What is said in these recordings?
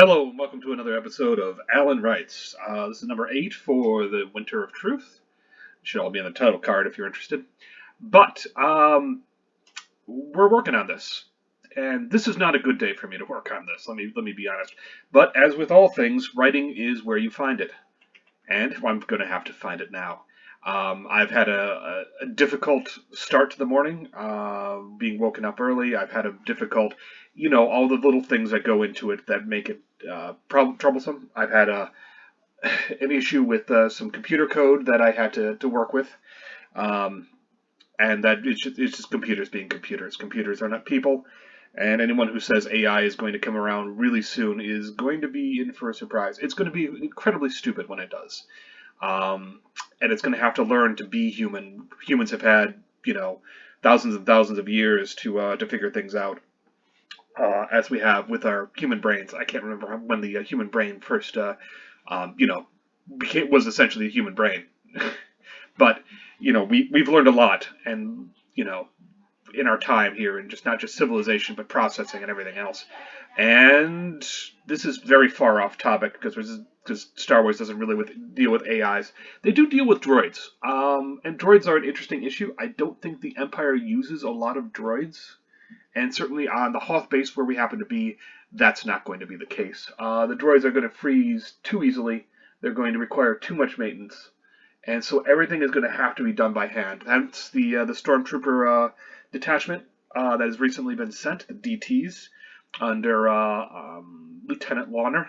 Hello, and welcome to another episode of Alan Writes. This is number 8 for the Winter of Truth. It should all be on the title card if you're interested. But we're working on this, and this is not a good day for me to work on this. Let me be honest. But as with all things, writing is where you find it, and I'm going to have to find it now. I've had a difficult start to the morning, being woken up early. I've had a difficult, all the little things that go into it that make it troublesome. I've had an issue with some computer code that I had to work with, um, and that it's just computers being computers. Computers are not people, and anyone who says AI is going to come around really soon is going to be in for a surprise. It's going to be incredibly stupid when it does. Um, and it's going to have to learn to be human. Humans have had, thousands and thousands of years to figure things out, as we have with our human brains. I can't remember when the human brain first, um, you know, was essentially a human brain. But we've learned a lot, and in our time here, and just not just civilization, but processing and everything else. And this is very far off topic because Star Wars doesn't really deal with AIs. They do deal with droids, and droids are an interesting issue. I don't think the Empire uses a lot of droids, and certainly on the Hoth base where we happen to be, that's not going to be the case. The droids are going to freeze too easily. They're going to require too much maintenance, and so everything is going to have to be done by hand. That's the stormtrooper detachment that has recently been sent, the DTs, under Lieutenant Lawner.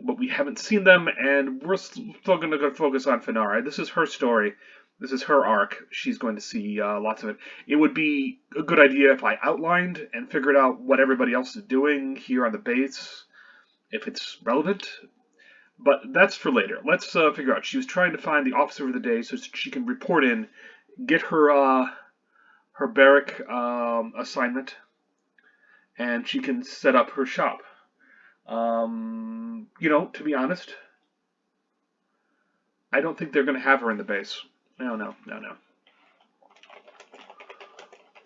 But we haven't seen them, and we're still going to focus on Finara. This is her story. This is her arc. She's going to see lots of it. It would be a good idea if I outlined and figured out what everybody else is doing here on the base, if it's relevant. But that's for later. Let's figure out. She was trying to find the officer of the day so she can report in, get her barrack assignment, and she can set up her shop. To be honest, I don't think they're going to have her in the base. No.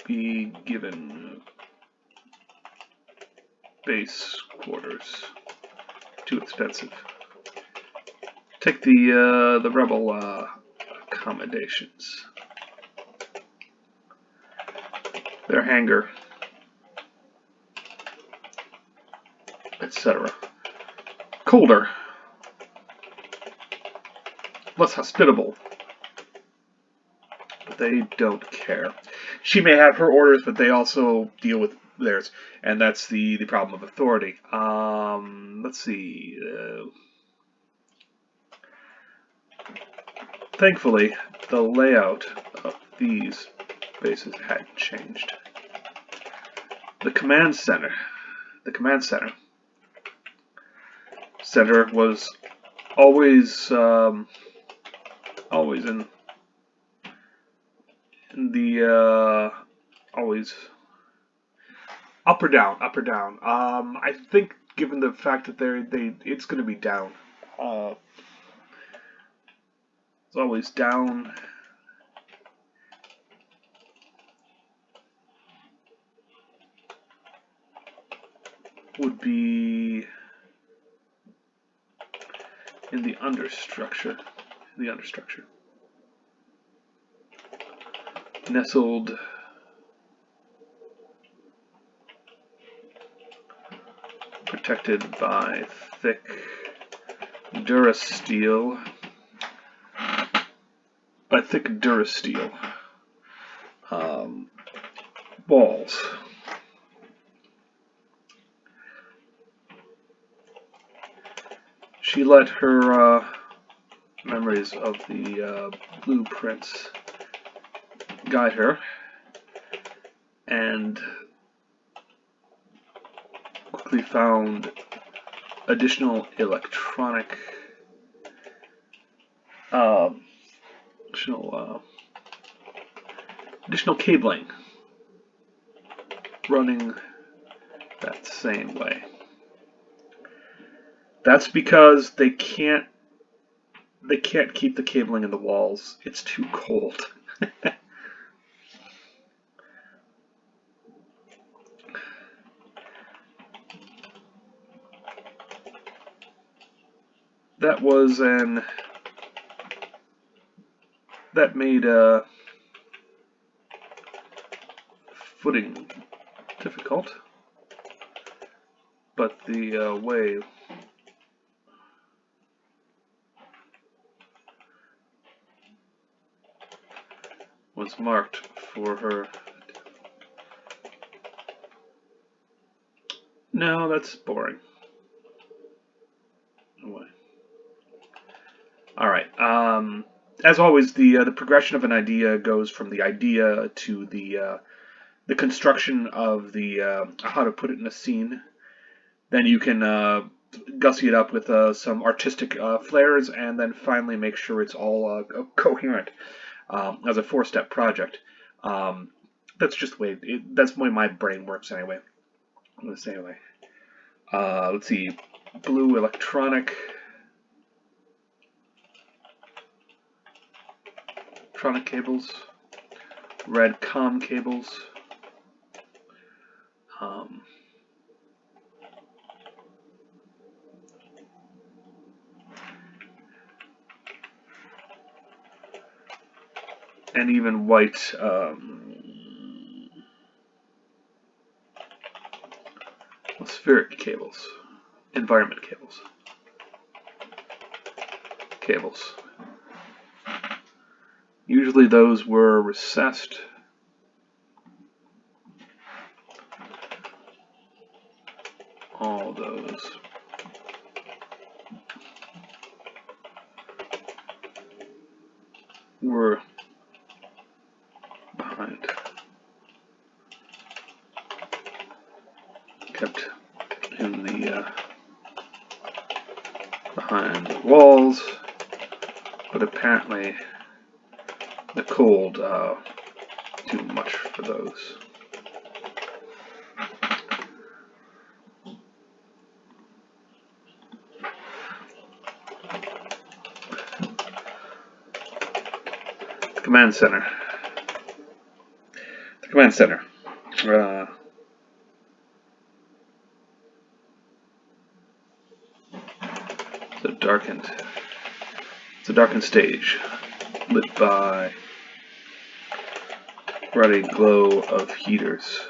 Be given base quarters. Too expensive. Take the rebel accommodations. Their hangar, etc. Colder, less hospitable, but they don't care. She may have her orders, but they also deal with theirs, and that's the problem of authority. Let's see. Thankfully, the layout of these bases had changed. The command center. The command center was always always in the always up or down, up or down. I think given the fact that it's going to be down. It's always down. Would be in the understructure. Nestled protected by thick Durasteel. Walls. She let her memories of the blueprints guide her, and quickly found additional electronic, additional cabling running that same way. That's because they can't keep the cabling in the walls. It's too cold. that was that made footing difficult, but the way was marked for her. No, that's boring. Away. All right. As always, the progression of an idea goes from the idea to the construction of the how to put it in a scene. Then you can gussy it up with some artistic flares, and then finally make sure it's all coherent as a four-step project. That's just the way that's the way my brain works anyway. I'm gonna say anyway. Let's see, blue electronic cables, red COM cables. And even white spheric cables, environment cables. Usually those were recessed. All those. Were behind. Kept in the behind the walls, but apparently the cold too much for those. Command center. The command center. It's a darkened stage, lit by ruddy glow of heaters.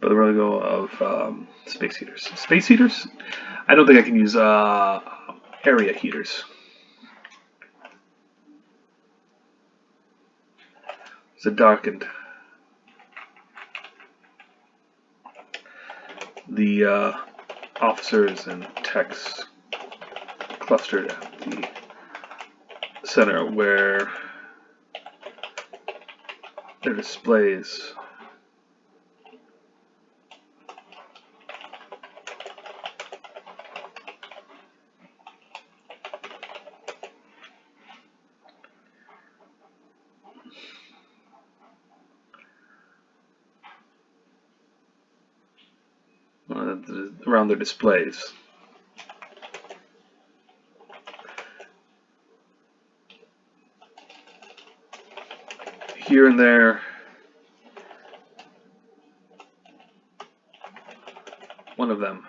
By the ruddy glow of space heaters. Space heaters? I don't think I can use area heaters. It's a darkened. The officers and techs clustered at the center where their displays around their displays. Here and there, one of them.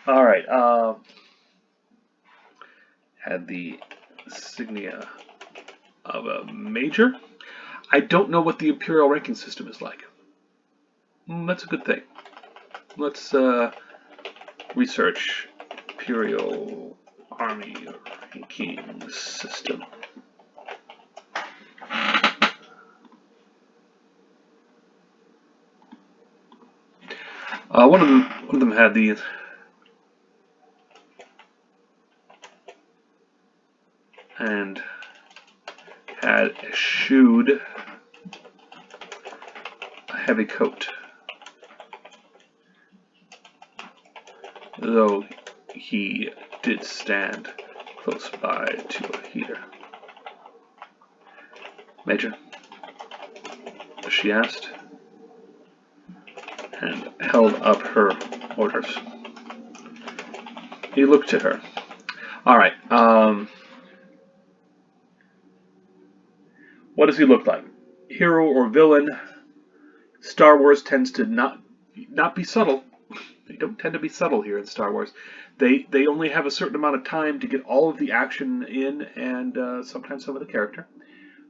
All right. Had the insignia of a major. I don't know what the imperial ranking system is like. That's a good thing. Let's research imperial army ranking system. One of them had the and had eschewed a heavy coat, though he did stand close by to a heater. Major, she asked, and held up her orders. He looked to her. All right. What does he look like? hero or villain, Star Wars tends to not be subtle. They don't tend to be subtle here in Star Wars. They only have a certain amount of time to get all of the action in, and sometimes some of the character.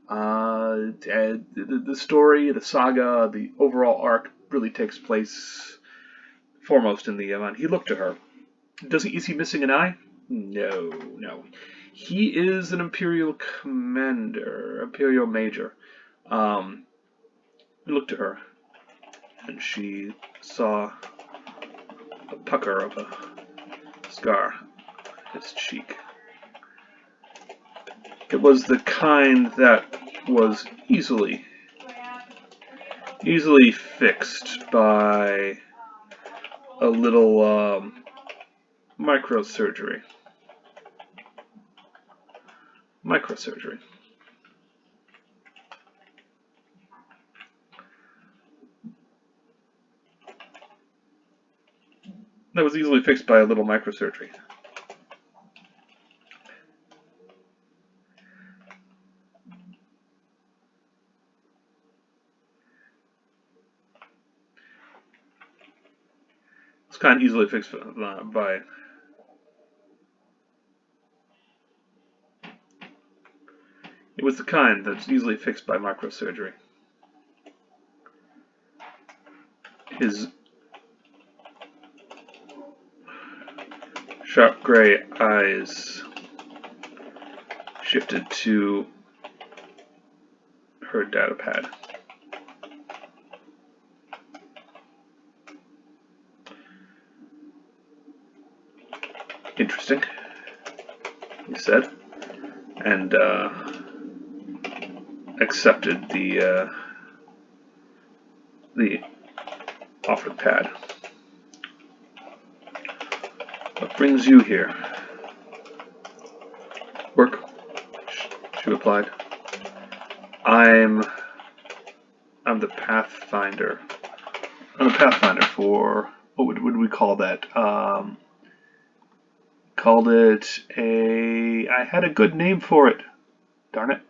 The story, the saga, the overall arc really takes place foremost in the He looked to her. Is he missing an eye? No, no. He is an Imperial commander, Imperial major. He looked to her, and she saw a pucker of a scar on his cheek. It was the kind that was easily fixed by a little microsurgery. That was easily fixed by a little microsurgery. It's kind of easily fixed by. It was the kind that's easily fixed by microsurgery. His sharp gray eyes shifted to her data pad. Interesting, he said, and accepted the offered pad. What brings you here? Work, she replied. I'm the Pathfinder. I'm the Pathfinder for, what would we call that? Called it I had a good name for it. Darn it.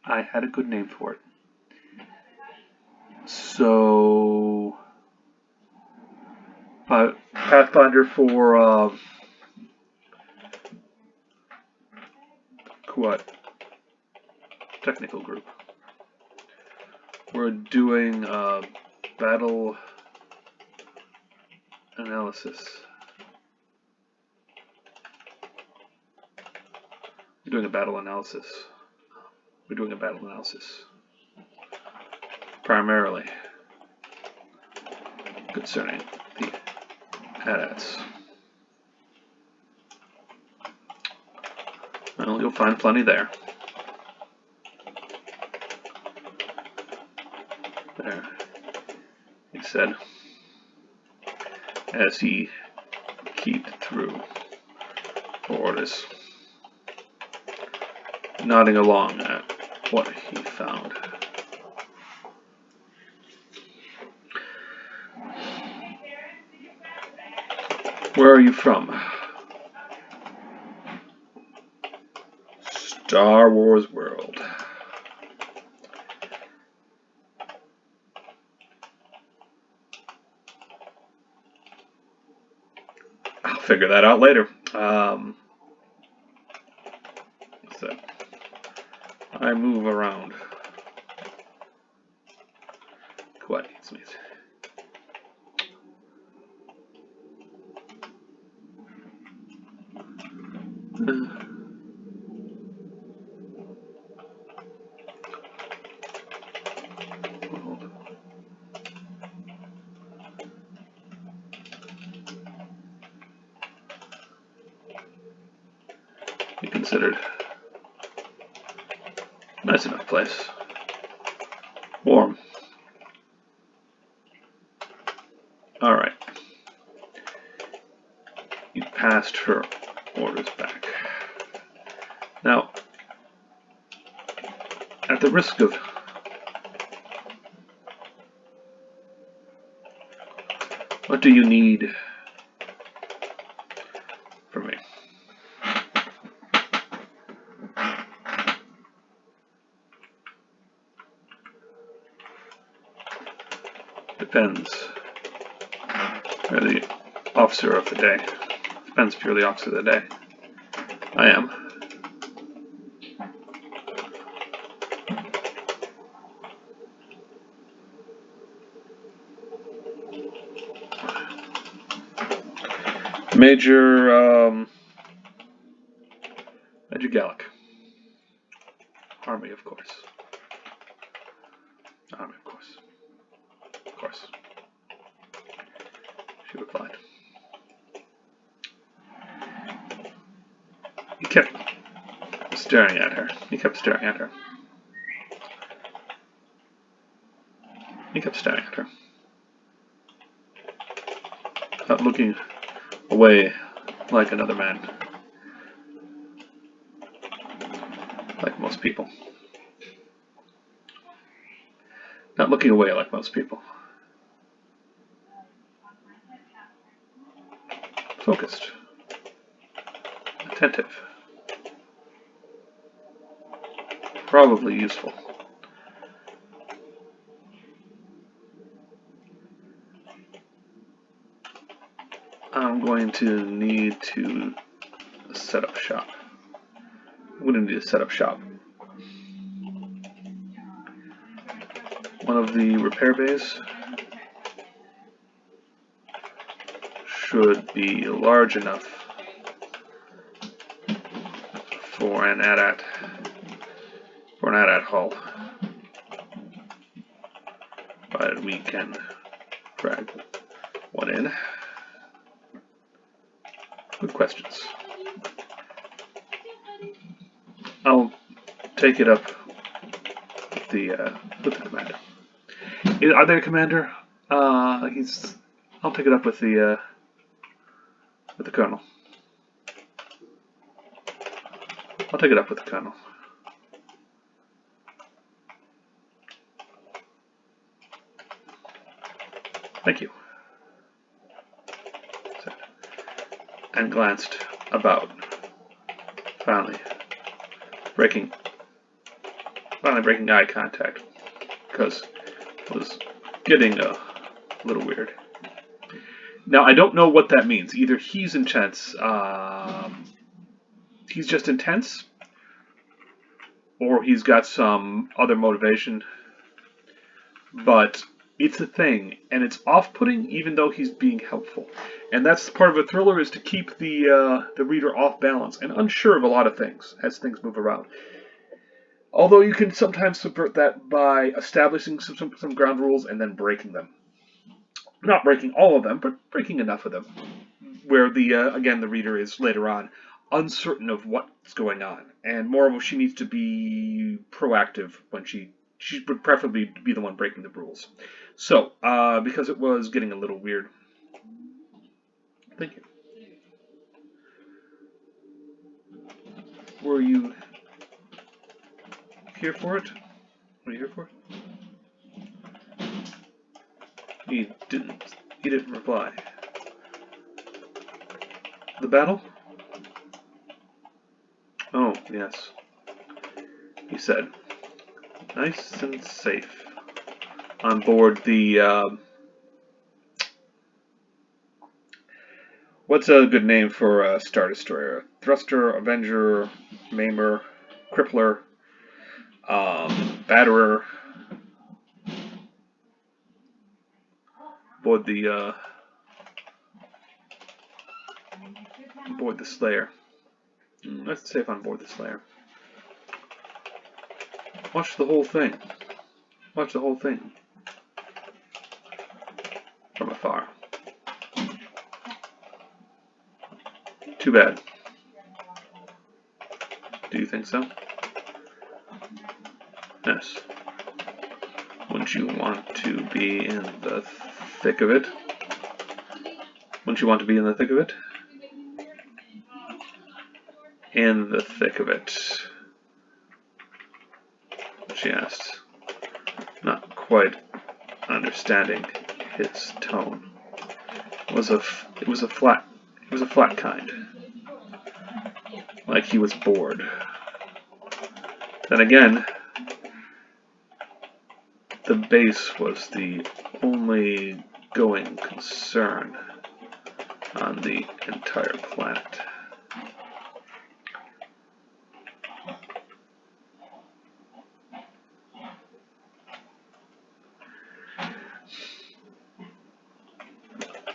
I had a good name for it. So, Pathfinder for what? Technical group. We're doing battle analysis. We're doing a battle analysis. Primarily concerning the AT-ATs. Well, you'll find plenty there. There, he said, as he keyed through orders, nodding along at what he found. Where are you from? Star Wars world. I'll figure that out later. So I move around quite easily. Be considered nice enough place. Warm. Alright. You passed her orders back. Now, at the risk of what do you need Depends. You're the officer of the day. Depends if you're the officer of the day. I am. Major Gallic. Army, of course. Army, of course. Of course. She replied. He kept staring at her. He kept staring at her. He kept staring at her. Not looking away like another man. Like most people. Not looking away like most people. Focused. Attentive. Probably useful. I'm going to need to set up shop. I'm going to need to set up shop. One of the repair bays should be large enough for an AT-AT hull, but we can drag one in. Good questions. I'll take it up with the commander. Are they a commander? I'll take it up with the colonel. I'll take it up with the colonel. Thank you. And glanced about, finally breaking eye contact, because it was getting a little weird. Now I don't know what that means. Either he's intense, he's just intense, or he's got some other motivation. But it's a thing, and it's off-putting, even though he's being helpful. And that's part of a thriller, is to keep the reader off balance and unsure of a lot of things as things move around. Although you can sometimes subvert that by establishing some ground rules and then breaking them. Not breaking all of them, but breaking enough of them, where again the reader is later on uncertain of what's going on, and moreover she needs to be proactive when she would preferably be the one breaking the rules. So, because it was getting a little weird. Thank you. Were you here for it? Were you here for it? He didn't reply. The battle? Oh, yes. He said, nice and safe on board the, what's a good name for a Star Destroyer? Thruster, Avenger, Maimer, Crippler, Batterer, aboard the Slayer. Let's safe on board the Slayer. Watch the whole thing. Watch the whole thing. From afar. Too bad. Do you think so? Yes. Wouldn't you want to be in the thick of it? Wouldn't you want to be in the thick of it? In the thick of it, she asked, not quite understanding his tone. It was a flat kind, like he was bored. Then again, the base was the only going concern on the entire planet.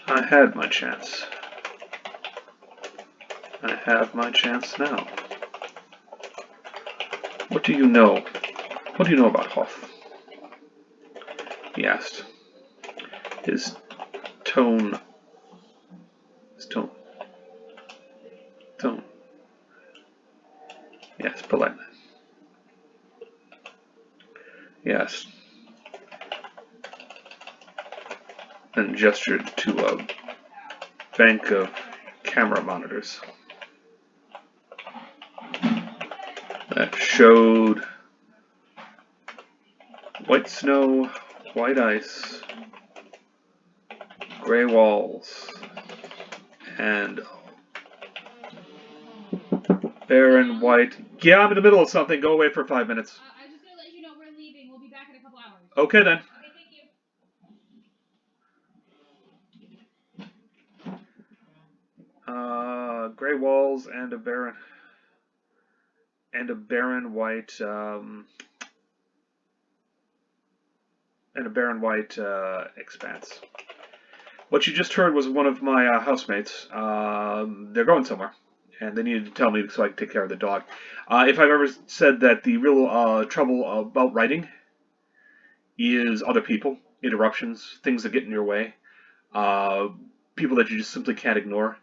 I had my chance. I have my chance now. What do you know? What do you know about Hoth? He asked. His tone. Yes, polite. Yes. And gestured to a bank of camera monitors that showed white snow, white ice, gray walls, and barren white. Yeah, I'm in the middle of something. Go away for 5 minutes. I'm just gonna let you know we're leaving. We'll be back in a couple hours. Okay then. Okay, thank you. Gray walls and a barren white expanse. What you just heard was one of my housemates. They're going somewhere, and they needed to tell me so I could take care of the dog. If I've ever said that the real trouble about writing is other people, interruptions, things that get in your way, people that you just simply can't ignore.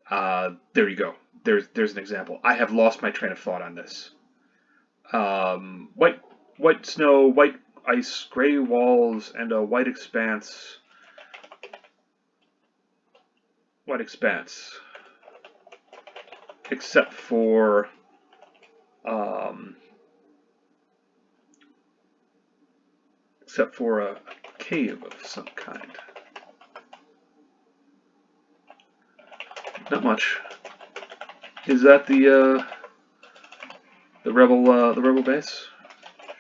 There you go. There's an example. I have lost my train of thought on this. White snow, white ice, gray walls, and a white expanse. White expanse. Except for a cave of some kind. Not much. Is that the rebel base?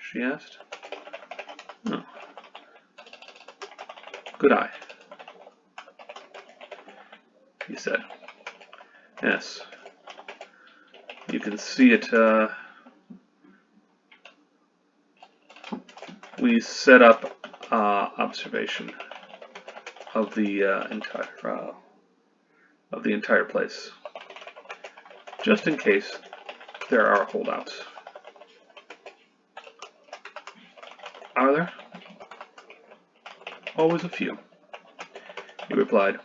She asked. Oh. Good eye, he said. Yes. You can see it. We set up observation of the entire place, just in case there are holdouts. Are there? Always a few, he replied.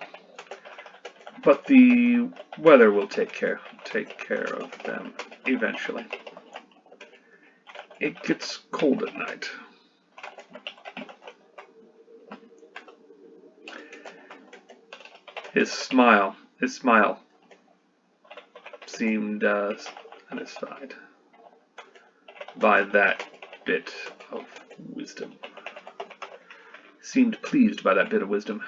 But the weather will take care of them eventually. It gets cold at night. His smile seemed satisfied by that bit of wisdom. Seemed pleased by that bit of wisdom.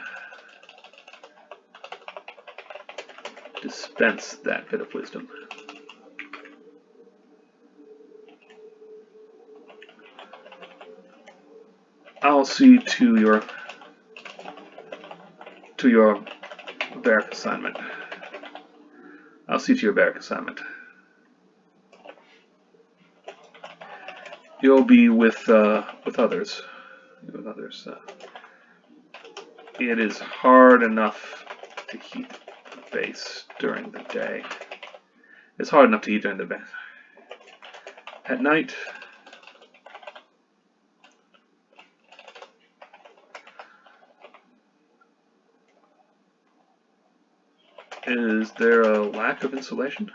Dispense that bit of wisdom. I'll see to your barrack assignment. I'll see to your barrack assignment. You'll be with others. It is hard enough to heat the base during the day. It's hard enough to heat during the day. At night, is there a lack of insulation?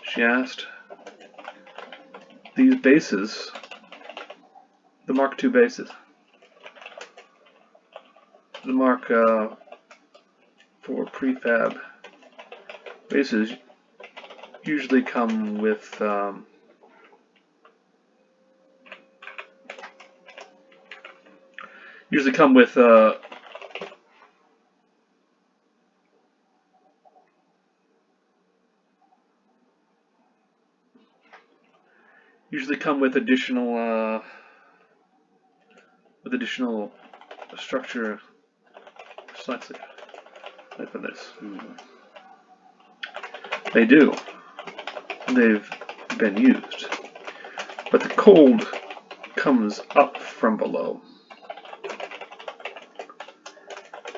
She asked. These bases, the Mark II bases, the Mark IV prefab bases usually come with usually come with additional structure. Slightly like this. They do. They've been used. But the cold comes up from below,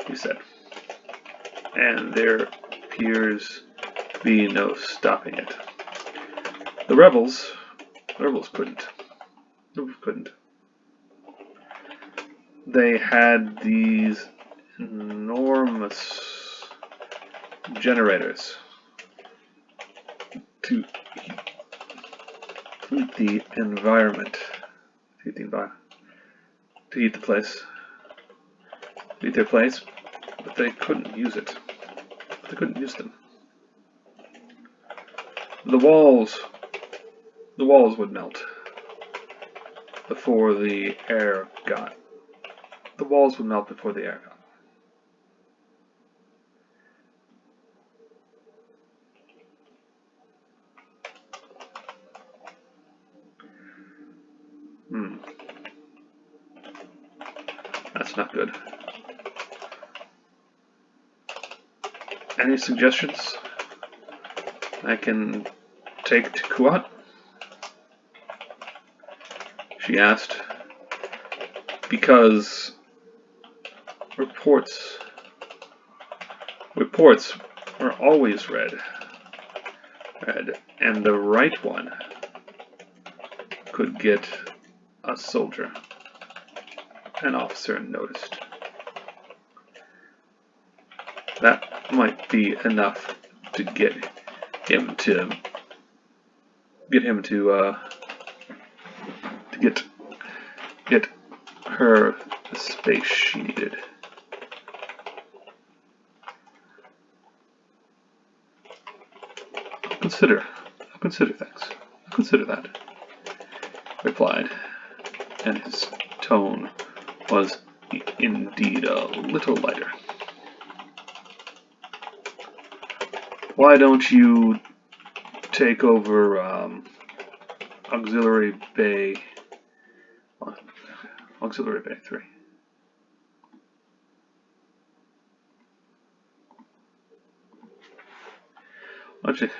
he said. And there appears to be no stopping it. The rebels couldn't. They had these enormous generators to heat the environment, to heat the place, heat their place, but they couldn't use it. They couldn't use them. The walls would melt before the air got. The walls would melt before the air got. That's not good. Any suggestions I can take to Kuat? She asked, because reports are always read, and the right one could get a soldier. An officer noticed. That might be enough to get him to get her the space she needed. I'll consider things. I'll consider that, replied, and his tone was indeed a little lighter. Why don't you take over Auxiliary Bay 3? Actually,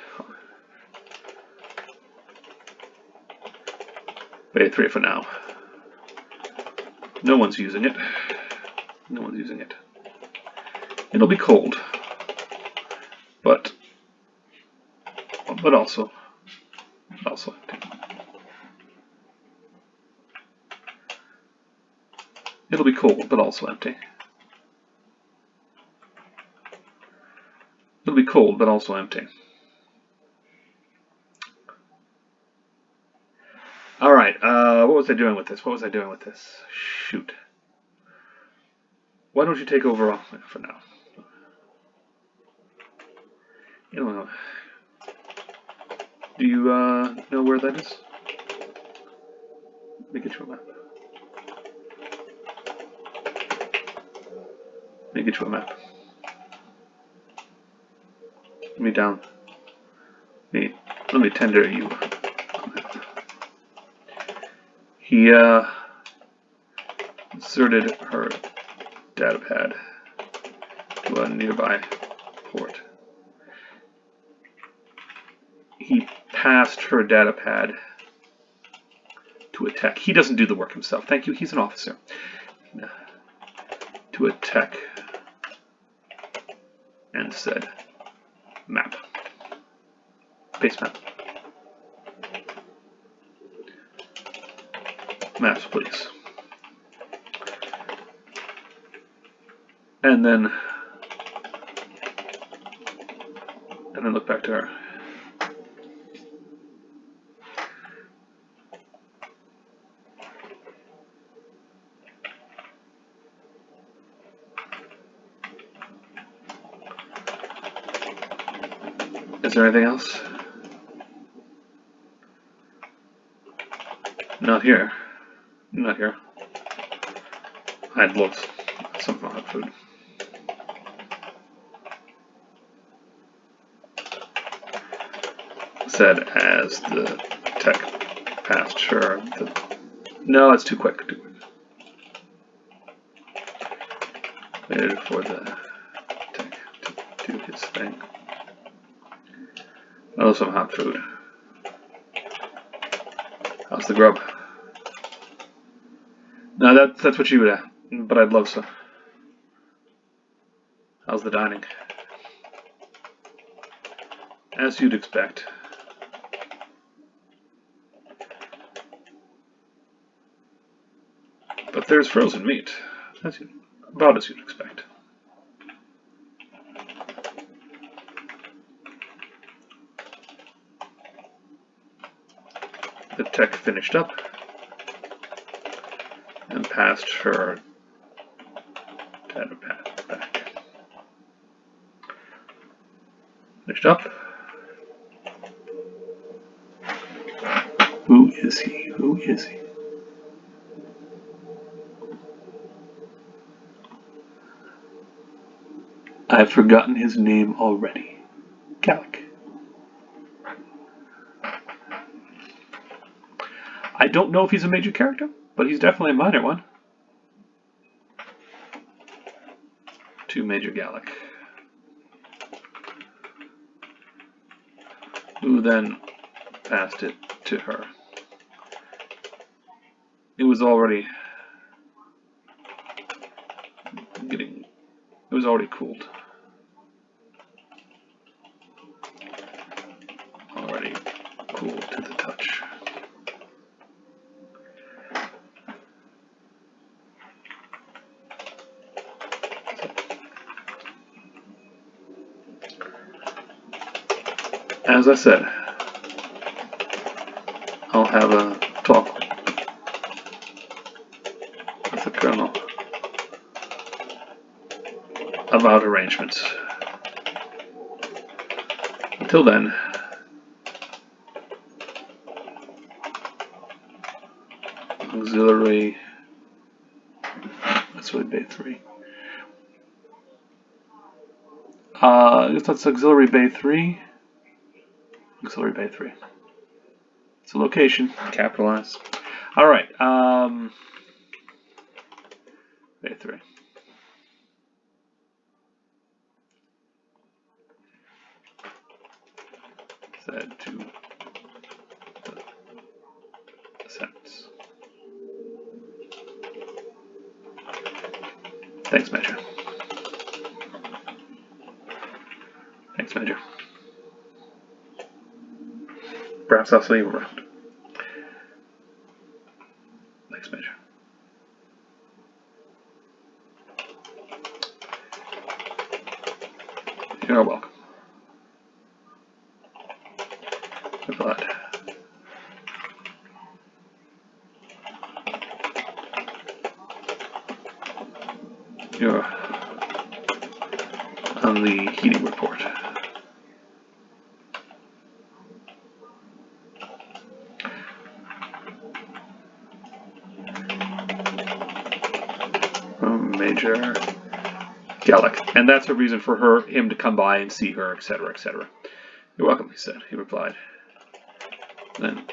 Bay 3 for now. No one's using it. No one's using it. It'll be cold, but also empty. It'll be cold, but also empty. It'll be cold, but also empty. All right. What was I doing with this? Shoot. Why don't you take over for now? You know. Do you know where that is? Let me get you a map. Let me down. Let me tender you. He inserted her datapad to a nearby port. He passed her datapad to a tech. He doesn't do the work himself. Thank you. He's an officer. To a tech and said, map. Base map. Maps, please. And then look back to her. Is there anything else? Not here. Not here. I'd looked. Some hot food. Said as the tech past her. No, it's too quick. Waited for the tech to do his thing. Oh, some hot food. How's the grub? No, that's what you would have, but I'd love some. How's the dining? As you'd expect. But there's frozen meat. That's about as you'd expect. The tech finished up and passed her data pad back. Finished up. Who is he? Who is he? I've forgotten his name already. Gallic. I don't know if he's a major character, but he's definitely a minor one. To Major Gallic. Who then passed it to her. It was already cooled. Already cooled to the touch. As I said, I'll have a talk with the Colonel about arrangements. Until then, auxiliary, that's really Bay 3. I guess that's auxiliary Bay 3. Auxiliary Bay 3. It's a location, capitalized. Alright, Bay 3. Said to the sentence. Thanks, Major. Thanks, Major. Perhaps I'll see you around. Thanks, Major. You're welcome. Replied. You're on the heating report. Major Gallic. And that's a reason for him to come by and see her, etc., etc. You're welcome, he said. He replied. Then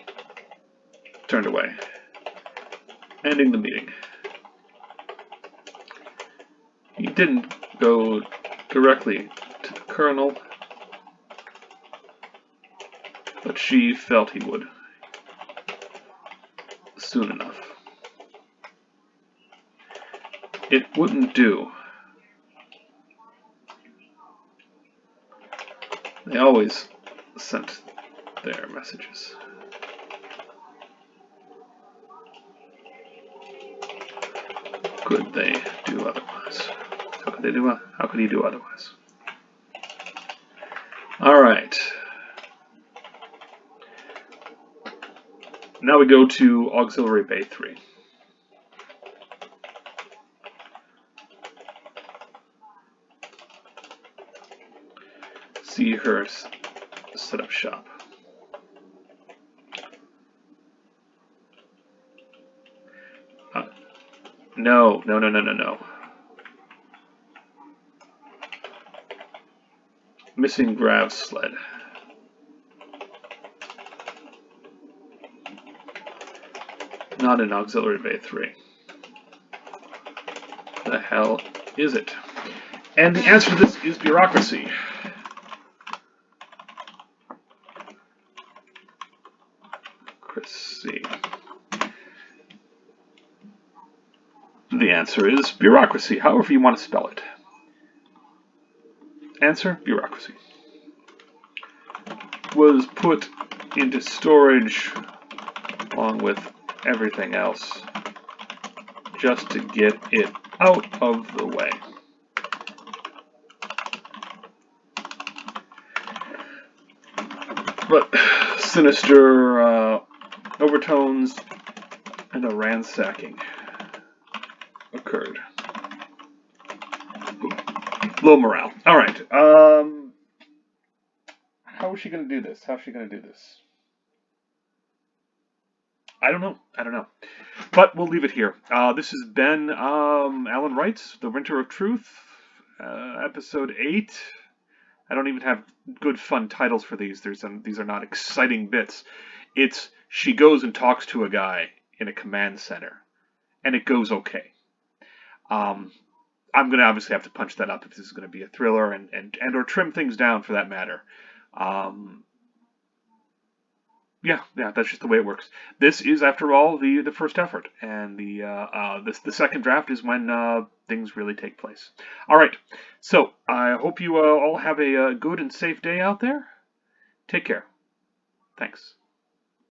turned away, ending the meeting. He didn't go directly to the Colonel, but she felt he would soon enough. It wouldn't do. They always sent their messages. Could they do otherwise? How could he do otherwise? All right. Now we go to Auxiliary Bay 3. See her set up shop. No. Missing Grav's sled. on an auxiliary bay 3? The hell is it? And the answer to this is bureaucracy. The answer is bureaucracy, however you want to spell it. Answer, bureaucracy. Was put into storage along with everything else just to get it out of the way. But sinister overtones and a ransacking occurred. Low morale. All right. How is she going to do this? How's she going to do this? I don't know. But we'll leave it here. This has been Alan Wright's The Winter of Truth, episode 8. I don't even have good fun titles for these. These are not exciting bits. It's she goes and talks to a guy in a command center, and it goes okay. I'm going to obviously have to punch that up if this is going to be a thriller and or trim things down for that matter. Yeah, that's just the way it works. This is, after all, the first effort, and the second draft is when things really take place. All right, so I hope you all have a good and safe day out there. Take care. Thanks.